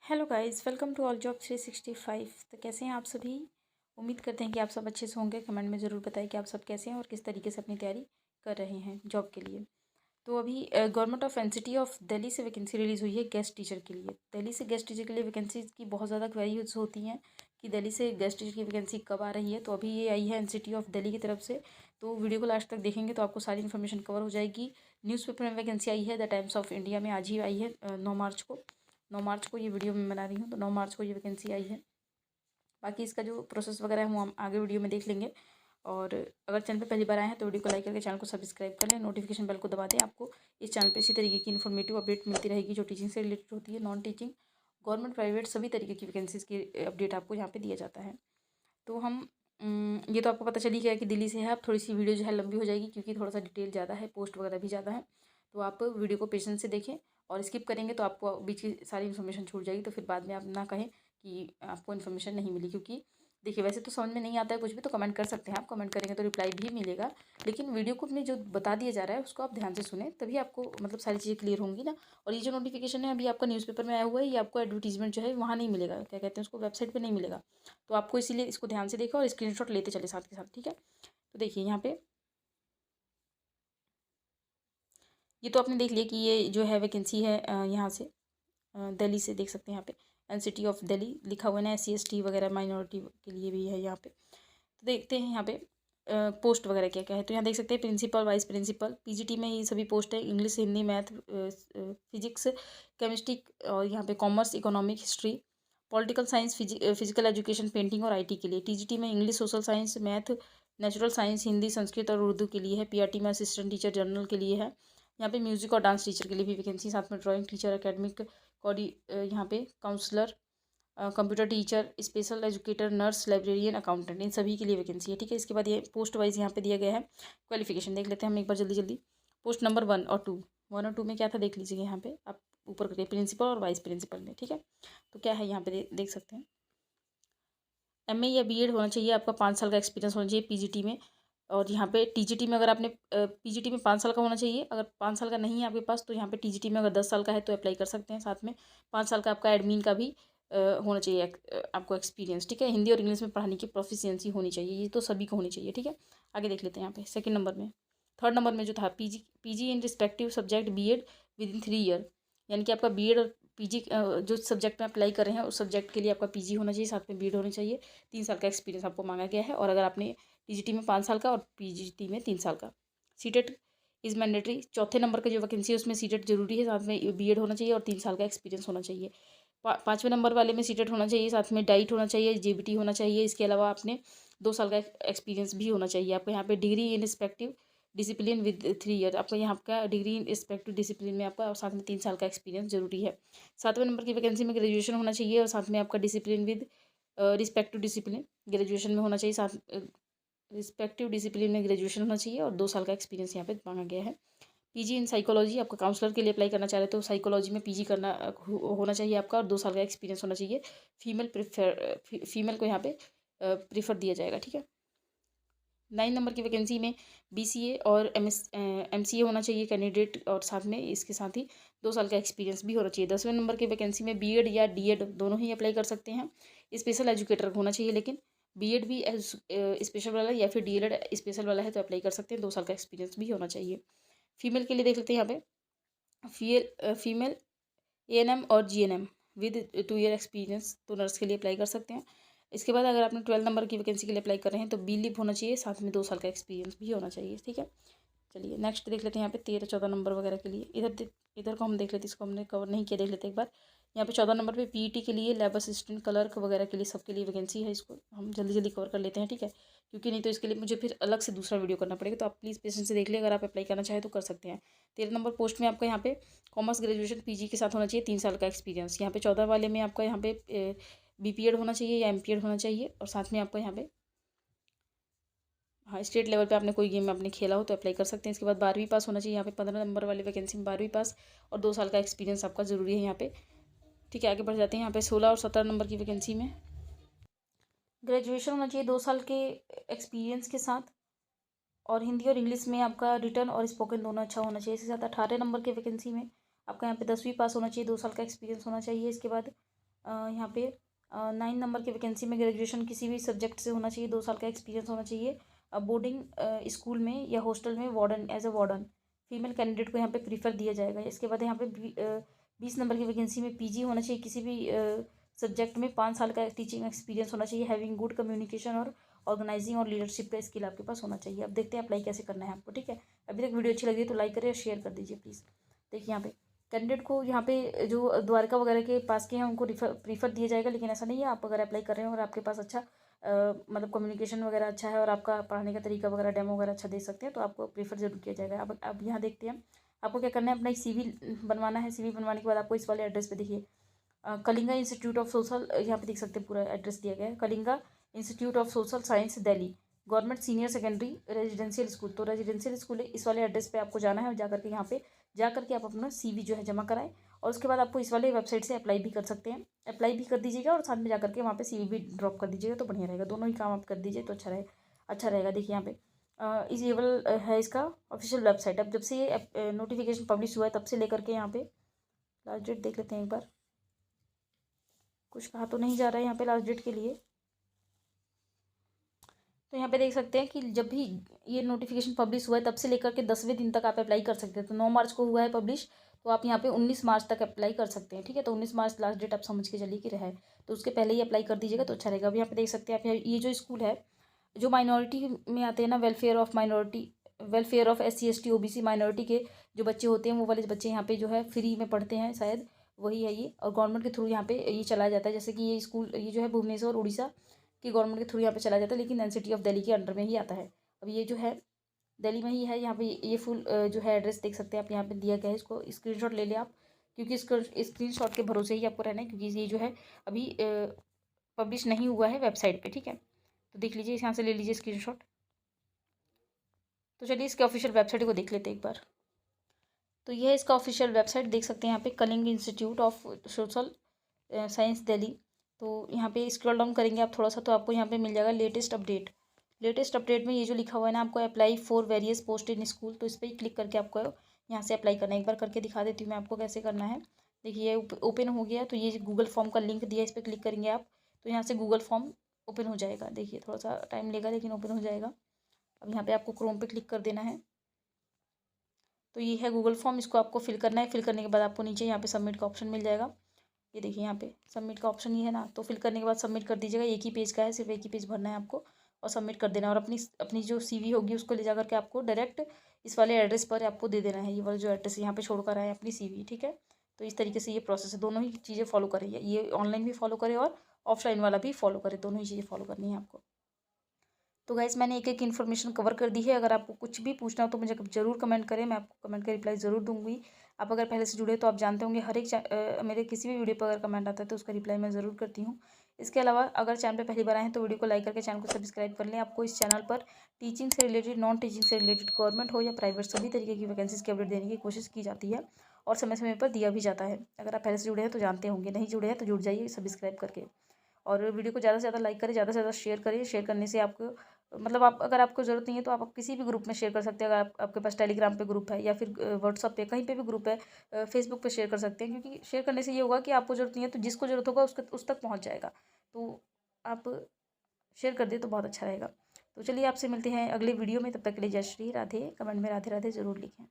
Hello guys, welcome to all job 365। तो कैसे हैं आप सभी। उम्मीद करते हैं कि आप सब अच्छे से होंगे। कमेंट में ज़रूर बताएं कि आप सब कैसे हैं और किस तरीके से अपनी तैयारी कर रहे हैं जॉब के लिए। तो अभी government of NCT of Delhi से वैकेंसी रिलीज़ हुई है गेस्ट टीचर के लिए। दिल्ली से गेस्ट टीचर के लिए वैकेंसी की बहुत ज़्यादा क्वेरीज होती हैं कि दिल्ली से गेस्ट टीचर की वैकेंसी कब आ रही है। तो अभी ये आई है एनसीटी ऑफ दिल्ली की तरफ से। तो वीडियो को लास्ट तक देखेंगे तो आपको सारी इन्फॉर्मेशन कवर हो जाएगी। न्यूज़पेपर में वैकेंसी आई है द टाइम्स ऑफ इंडिया में, आज ही आई है 9 मार्च को। 9 मार्च को ये वीडियो मैं बना रही हूँ, तो 9 मार्च को ये वैकेंसी आई है। बाकी इसका जो प्रोसेस वगैरह है वो हम आगे वीडियो में देख लेंगे। और अगर चैनल पे पहली बार आए हैं तो वीडियो को लाइक करके चैनल को सब्सक्राइब कर लें, नोटिफिकेशन बेल को दबा दें। आपको इस चैनल पे इसी तरीके की इन्फॉर्मेटिव अपडेट मिलती रहेगी जो टीचिंग से रिलेटेड होती है, नॉन टीचिंग, गवर्नमेंट, प्राइवेट, सभी तरीके की वैकेंसीज़ की अपडेट आपको यहाँ पे दिया जाता है। तो हम ये तो आपको पता चल ही गया कि दिल्ली से है। अब थोड़ी सी वीडियो जो है लंबी हो जाएगी क्योंकि थोड़ा सा डिटेल ज़्यादा है, पोस्ट वगैरह भी ज़्यादा है। तो आप वीडियो को पेशेंस से देखें, और स्किप करेंगे तो आपको बीच की सारी इन्फॉर्मेशन छूट जाएगी। तो फिर बाद में आप ना कहें कि आपको इन्फॉर्मेशन नहीं मिली। क्योंकि देखिए, वैसे तो समझ में नहीं आता है कुछ भी तो कमेंट कर सकते हैं आप, कमेंट करेंगे तो रिप्लाई भी मिलेगा। लेकिन वीडियो को अपने जो बता दिया जा रहा है उसको आप ध्यान से सुने, तभी आपको मतलब सारी चीज़ें क्लियर होंगी ना। और ये जो नोटिफिकेशन है अभी आपका न्यूज़पेपर में आया हुआ है, ये आपको एडवर्टीजमेंट जो है वहाँ नहीं मिलेगा, क्या कहते हैं उसको, वेबसाइट पर नहीं मिलेगा। तो आपको इसीलिए इसको ध्यान से देखो और स्क्रीनशॉट लेते चले साथ के साथ, ठीक है। तो देखिए यहाँ पे ये तो आपने देख लिया कि ये जो है वैकेंसी है यहाँ से दिल्ली से, देख सकते हैं यहाँ पे एनसीटी ऑफ दिल्ली लिखा हुआ है ना। SC ST वगैरह माइनॉरिटी के लिए भी है यहाँ पे। तो देखते हैं यहाँ पे पोस्ट वगैरह क्या क्या है। तो यहाँ देख सकते हैं प्रिंसिपल, वाइस प्रिंसिपल, पीजीटी में ये सभी पोस्ट है। English, Hindi, math, physics, chemistry, और यहाँ पे commerce, economic, history, political science, physical education, painting और आईटी के लिए। टीजीटी में English, social science, math, natural science, Hindi, Sanskrit और उर्दू के लिए है। पीआरटी में असिस्टेंट टीचर जनरल के लिए है। यहाँ पे म्यूजिक और डांस टीचर के लिए भी वैकेंसी, साथ में ड्राइंग टीचर, एकेडमिक यहाँ पे counsellor, computer teacher, special educator, nurse, librarian, accountant, इन सभी के लिए वैकेंसी है, ठीक है। इसके बाद ये पोस्ट वाइज यहाँ पे दिया गया है। क्वालिफिकेशन देख लेते हैं हम एक बार जल्दी जल्दी। पोस्ट नंबर 1 और 2 में क्या था देख लीजिए यहाँ पे आप ऊपर करके, प्रिंसिपल और वाइस प्रिंसिपल में, ठीक है। तो क्या है यहाँ पे देख सकते हैं, MA या BEd होना चाहिए, आपका 5 साल का एक्सपीरियंस होना चाहिए पीजीटी में। और यहाँ पे टीजीटी में अगर आपने पीजीटी में 5 साल का होना चाहिए। अगर 5 साल का नहीं है आपके पास तो यहाँ पे टीजीटी में अगर 10 साल का है तो अप्लाई कर सकते हैं। साथ में 5 साल का आपका एडमिन का भी होना चाहिए आपको एक्सपीरियंस, ठीक है। हिंदी और इंग्लिश में पढ़ाने की प्रोफिशिएंसी होनी चाहिए, ये तो सभी को होनी चाहिए, ठीक है। आगे देख लेते हैं यहाँ पे सेकंड नंबर में, थर्ड नंबर में जो था PG in respective subject BEd with in 3 year. यानी कि आपका BEd और पीजी जो सब्जेक्ट में अप्लाई कर रहे हैं उस सब्जेक्ट के लिए आपका पीजी होना चाहिए, साथ में BEd होनी चाहिए। 3 साल का एक्सपीरियंस आपको मांगा गया है। और अगर आपने टीजीटी में 5 साल का और पीजीटी में 3 साल का। सीटेट इज़ मैंडेटरी, चौथे नंबर का जो वैकेंसी है उसमें सीटेट जरूरी है, साथ में BEd होना चाहिए और 3 साल का एक्सपीरियंस होना चाहिए। 5वें नंबर वाले में सीटेट होना चाहिए, साथ में डाइट होना चाहिए, जेबीटी होना चाहिए। इसके अलावा आपने 2 साल का एक्सपीरियंस भी होना चाहिए। आपको यहाँ पे degree in respective discipline with 3 year, आपका यहाँ का डिग्री इन रिस्पेक्टिव डिसिप्लिन में आपका, और साथ में 3 साल का एक्सपीरियंस जरूरी है। 7वें नंबर की वैकेंसी में ग्रेजुएशन होना चाहिए और साथ में आपका discipline with respective discipline graduation में होना चाहिए, साथ रिस्पेक्टिव डिसिप्लिन में ग्रेजुएशन होना चाहिए और 2 साल का एक्सपीरियंस यहाँ पे मांगा गया है। पीजी इन साइकोलॉजी, आपका काउंसलर के लिए अप्लाई करना चाह रहे तो साइकोलॉजी में पीजी करना होना चाहिए आपका, और 2 साल का एक्सपीरियंस होना चाहिए। फीमेल को यहाँ पे प्रीफर दिया जाएगा, ठीक है। 9 नंबर की वैकेंसी में BCA और MCA होना चाहिए कैंडिडेट, और साथ में इसके साथ ही 2 साल का एक्सपीरियंस भी होना चाहिए। 10वें नंबर की वैकेंसी में BEd या DEd दोनों ही अप्लाई कर सकते हैं। स्पेशल एजुकेटर होना चाहिए, लेकिन BEd भी स्पेशल वाला या फिर DELED स्पेशल वाला है तो अप्लाई कर सकते हैं। 2 साल का एक्सपीरियंस भी होना चाहिए। फीमेल के लिए देख लेते हैं यहाँ पे, फीमेल ANM और GNM विद 2 ईयर एक्सपीरियंस तो नर्स के लिए अप्लाई कर सकते हैं। इसके बाद अगर आपने 12 नंबर की वैकेंसी के लिए अप्लाई कर रहे हैं तो BLib होना चाहिए, साथ में 2 साल का एक्सपीरियंस भी होना चाहिए, ठीक है। चलिए नेक्स्ट देख लेते हैं यहाँ पे 13-14 नंबर वगैरह के लिए। इधर को हम देख लेते हैं, इसको हमने कवर नहीं किया, देख लेते हैं एक बार। यहाँ पे 14 नंबर पे PET के लिए, लैब असिस्टेंट, क्लर्क वगैरह के लिए, सबके लिए वैकेंसी है। इसको हम जल्दी जल्दी कवर कर लेते हैं, ठीक है, क्योंकि नहीं तो इसके लिए मुझे फिर अलग से दूसरा वीडियो करना पड़ेगा। तो आप प्लीज़ पेशेंस से देख ले, अगर आप अप्लाई करना चाहें तो कर सकते हैं। 13 नंबर पोस्ट में आपका यहाँ पे कॉमर्स ग्रेजुएशन PG के साथ होना चाहिए, 3 साल का एक्सपीरियंस। यहाँ पे 14 वाले में आपका यहाँ पे BPEd होना चाहिए या MPEd होना चाहिए, और साथ में आपका यहाँ पे हाँ स्टेट लेवल पे आपने कोई गेम में आपने खेला हो तो अप्लाई कर सकते हैं। इसके बाद 12वीं पास होना चाहिए। यहाँ पे 15 नंबर वाली वैकेंसी में 12वीं पास और 2 साल का एक्सपीरियंस आपका ज़रूरी है यहाँ पे, ठीक है। आगे बढ़ जाते हैं। यहाँ पे 16 और 17 नंबर की वैकेंसी में ग्रेजुएशन होना चाहिए 2 साल के एक्सपीरियंस के साथ, और हिंदी और इंग्लिश में आपका रिटर्न और स्पोकन दोनों अच्छा होना चाहिए। इसके साथ 18 नंबर की वैकेंसी में आपका यहाँ पे 10वीं पास होना चाहिए, 2 साल का एक्सपीरियंस होना चाहिए। इसके बाद यहाँ पे 9 नंबर की वैकेंसी में ग्रेजुएशन किसी भी सब्जेक्ट से होना चाहिए, 2 साल का एक्सपीरियंस होना चाहिए। बोर्डिंग स्कूल में या हॉस्टल में warden, as a warden female candidate को यहाँ पे प्रीफर दिया जाएगा। इसके बाद यहाँ पे 20 नंबर की वैकेंसी में पीजी होना चाहिए, किसी भी सब्जेक्ट में 5 साल का टीचिंग एक्सपीरियंस होना चाहिए। हैविंग गुड कम्युनिकेशन और ऑर्गेनाइजिंग और लीडरशिप का स्किल आपके पास होना चाहिए। अब देखते हैं अप्लाई कैसे करना है आपको, ठीक है। अभी तक वीडियो अच्छी लगी है तो लाइक करें और शेयर कर दीजिए प्लीज़। देखिए यहाँ पे कैंडिडेट को यहाँ पे जो द्वारका वगैरह के पास के हैं उनको प्रीफर दिया जाएगा, लेकिन ऐसा नहीं है। आप अगर अप्लाई कर रहे हैं और आपके पास अच्छा मतलब कम्युनिकेशन वगैरह अच्छा है और आपका पढ़ाने का तरीका वगैरह डेमो वगैरह अच्छा दे सकते हैं तो आपको प्रीफर जरूर किया जाएगा। अब यहाँ देखते हैं आपको क्या करना है। अपना एक CV बनवाना है। CV बनवाने के बाद आपको इस वाले एड्रेस पे देखिए कलिंगा इंस्टीट्यूट ऑफ सोशल, यहाँ पे देख सकते हैं पूरा एड्रेस दिया गया है, Kalinga institute of social science Delhi, government senior secondary residential school. तो रेजिडेंशियल स्कूल है, इस वाले एड्रेस पे आपको जाना है और जाकर के यहाँ पे जाकर के आप अपना CV जो है जमा कराएं और उसके बाद आपको इस वाले वेबसाइट से अप्लाई भी कर सकते हैं। अप्लाई भी कर दीजिएगा और साथ में जाकर के वहाँ पे CV भी ड्रॉप कर दीजिएगा तो बढ़िया रहेगा। दोनों ही काम आप कर दीजिए तो अच्छा रहेगा। देखिए यहाँ पे इजेबल है इसका ऑफिशियल वेबसाइट। अब जब से ये नोटिफिकेशन पब्लिश हुआ है तब से लेकर के यहाँ पे लास्ट डेट देख लेते हैं एक बार। कुछ कहा तो नहीं जा रहा है यहाँ पे लास्ट डेट के लिए। तो यहाँ पे देख सकते हैं कि जब भी ये नोटिफिकेशन पब्लिश हुआ है तब से लेकर के 10वें दिन तक आप अप्लाई कर सकते हैं। तो 9 मार्च को हुआ है पब्लिश, तो आप यहाँ पे 19 मार्च तक अप्लाई कर सकते हैं, ठीक है। तो 19 मार्च लास्ट डेट आप समझ के चलिए कि रहा है, तो उसके पहले ही अप्लाई कर दीजिएगा तो अच्छा रहेगा। अब यहाँ पे देख सकते हैं आप ये जो स्कूल है जो माइनॉरिटी में आते हैं ना, welfare of SC ST OBC minority के जो बच्चे होते हैं वो वाले बच्चे यहाँ पे जो है फ्री में पढ़ते हैं, शायद वही है ये। और गवर्नमेंट के थ्रू यहाँ पे ये चलाया जाता है, जैसे कि ये स्कूल ये जो है भुवनेश्वर उड़ीसा की गवर्नमेंट के थ्रू यहाँ पे चलाया जाता है, लेकिन NCT ऑफ दिल्ली के अंडर में ही आता है। अब ये जो है दिल्ली में ही है। यहाँ पे ये फुल जो है एड्रेस देख सकते हैं आप, यहाँ पे दिया गया है। इसको स्क्रीनशॉट ले लें आप, क्योंकि स्क्रीनशॉट के भरोसे ही आपको रहना है, क्योंकि ये जो है अभी पब्लिश नहीं हुआ है वेबसाइट पे, ठीक है। तो देख लीजिए, यहाँ से ले लीजिए स्क्रीनशॉट। तो चलिए इसके ऑफिशियल वेबसाइट को देख लेते हैं एक बार। तो ये है इसका ऑफिशियल वेबसाइट, देख सकते हैं यहाँ पे Kalinga institute of social science Delhi. तो यहाँ पे स्क्रॉल डाउन करेंगे आप थोड़ा सा तो आपको यहाँ पे मिल जाएगा लेटेस्ट अपडेट। लेटेस्ट अपडेट में ये जो लिखा हुआ है ना, आपको apply for various post in school, तो इस पर ही क्लिक करके आपको यहाँ से अप्लाई करना है। एक बार करके दिखा देती हूँ मैं आपको कैसे करना है। देखिए ओपन हो गया, तो ये गूगल फॉर्म का लिंक दिया है, इस पर क्लिक करेंगे आप तो यहाँ से गूगल फॉर्म ओपन हो जाएगा। देखिए थोड़ा सा टाइम लेगा लेकिन ओपन हो जाएगा। अब यहाँ पे आपको क्रोम पे क्लिक कर देना है। तो ये है गूगल फॉर्म, इसको आपको फिल करना है। फिल करने के बाद आपको नीचे यहाँ पे सबमिट का ऑप्शन मिल जाएगा। ये देखिए यहाँ पे सबमिट का ऑप्शन ही है ना, तो फिल करने के बाद सबमिट कर दीजिएगा। एक ही पेज का है, सिर्फ एक ही पेज भरना है आपको और सबमिट कर देना है। और अपनी जो CV होगी उसको ले जा करके आपको डायरेक्ट इस वाले एड्रेस पर आपको दे देना है। ये वाला जो एड्रेस यहाँ पे छोड़ कर आए अपनी CV, ठीक है। तो इस तरीके से ये प्रोसेस है, दोनों ही चीज़ें फॉलो करें, ये ऑनलाइन भी फॉलो करें और ऑफलाइन वाला भी फॉलो करें, दोनों ही चीज़ें फॉलो करनी है आपको। तो गाइस मैंने एक एक इन्फॉर्मेशन कवर कर दी है। अगर आपको कुछ भी पूछना हो तो मुझे ज़रूर कमेंट करें, मैं आपको कमेंट का रिप्लाई ज़रूर दूंगी। आप अगर पहले से जुड़े तो आप जानते होंगे हर एक मेरे किसी भी वीडियो पर अगर कमेंट आता है तो उसका रिप्लाई मैं ज़रूर करती हूँ। इसके अलावा अगर चैनल पे पहली बार आए हैं तो वीडियो को लाइक करके चैनल को सब्सक्राइब कर लें। आपको इस चैनल पर टीचिंग से रिलेटेड, नॉन टीचिंग से रिलेटेड, गवर्नमेंट हो या प्राइवेट, सभी तरीके की वैकेंसीज की अपडेट देने की कोशिश की जाती है और समय समय पर दिया भी जाता है। अगर आप पहले से जुड़े हैं तो जानते होंगे, नहीं जुड़े हैं तो जुड़ जाइए सब्सक्राइब करके। और वीडियो को ज़्यादा से ज़्यादा लाइक करें, ज़्यादा से ज़्यादा शेयर करें। शेयर करने से आपको मतलब आप अगर आपको ज़रूरत नहीं है तो आप किसी भी ग्रुप में शेयर कर सकते हैं। अगर आपके पास टेलीग्राम पे ग्रुप है या फिर व्हाट्सअप पे कहीं पे भी ग्रुप है, फेसबुक पे शेयर कर सकते हैं, क्योंकि शेयर करने से ये होगा कि आपको ज़रूरत नहीं है तो जिसको ज़रूरत होगा उस तक पहुँच जाएगा। तो आप शेयर कर दें तो बहुत अच्छा रहेगा। तो चलिए आपसे मिलते हैं अगले वीडियो में, तब तक के लिए जय श्री राधे। कमेंट में राधे राधे ज़रूर लिखें।